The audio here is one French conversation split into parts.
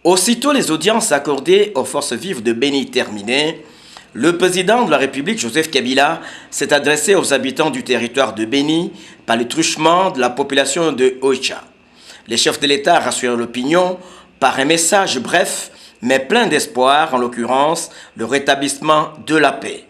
Aussitôt les audiences accordées aux forces vives de Béni terminées, le président de la République, Joseph Kabila, s'est adressé aux habitants du territoire de Béni par le truchement de la population de Oicha. Les chefs de l'État rassurent l'opinion par un message bref, mais plein d'espoir, en l'occurrence le rétablissement de la paix.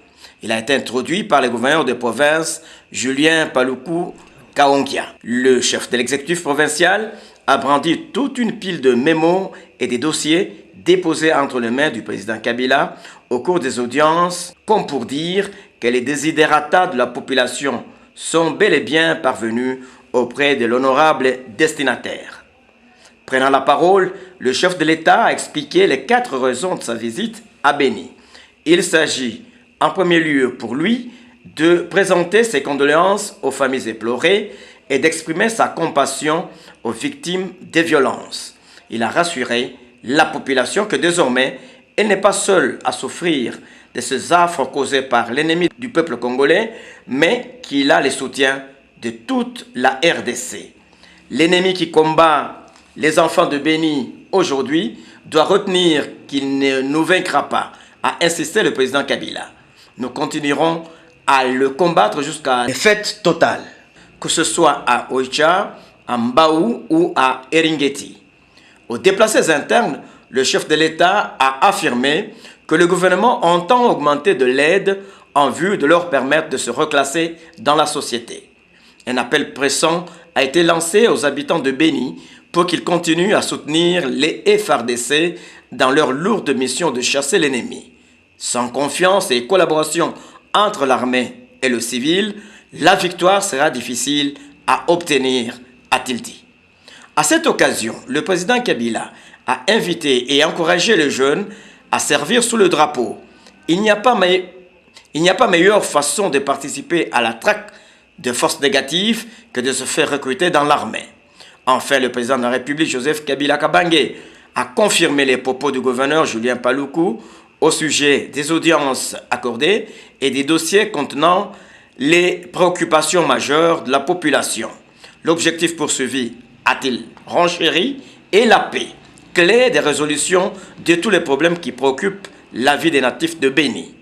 Il a été introduit par le gouverneur de province, Julien Paluku Kaongia. Le chef de l'exécutif provincial a brandi toute une pile de mémos et des dossiers déposés entre les mains du président Kabila au cours des audiences, comme pour dire que les desiderata de la population sont bel et bien parvenus auprès de l'honorable destinataire. Prenant la parole, le chef de l'État a expliqué les 4 raisons de sa visite à Béni. Il s'agit, en premier lieu pour lui, de présenter ses condoléances aux familles éplorées et d'exprimer sa compassion aux victimes des violences. Il a rassuré la population que désormais, elle n'est pas seule à souffrir de ces affres causées par l'ennemi du peuple congolais, mais qu'il a le soutien de toute la RDC. L'ennemi qui combat les enfants de Béni aujourd'hui doit retenir qu'il ne nous vaincra pas, a insisté le président Kabila. Nous continuerons à le combattre jusqu'à la défaite totale, que ce soit à Oicha, à Mbaou ou à Eringeti. Aux déplacés internes, le chef de l'État a affirmé que le gouvernement entend augmenter de l'aide en vue de leur permettre de se reclasser dans la société. Un appel pressant a été lancé aux habitants de Béni pour qu'ils continuent à soutenir les FARDC dans leur lourde mission de chasser l'ennemi. Sans confiance et collaboration entre l'armée et le civil, la victoire sera difficile à obtenir, a-t-il dit. À cette occasion, le président Kabila a invité et encouragé les jeunes à servir sous le drapeau. Il n'y a pas meilleure façon de participer à la traque de forces négatives que de se faire recruter dans l'armée. Enfin, le président de la République, Joseph Kabila Kabange, a confirmé les propos du gouverneur Julien Paluku au sujet des audiences accordées et des dossiers contenant les préoccupations majeures de la population. L'objectif poursuivi, a-t-il renchéri, est la paix, clé des résolutions de tous les problèmes qui préoccupent la vie des natifs de Béni.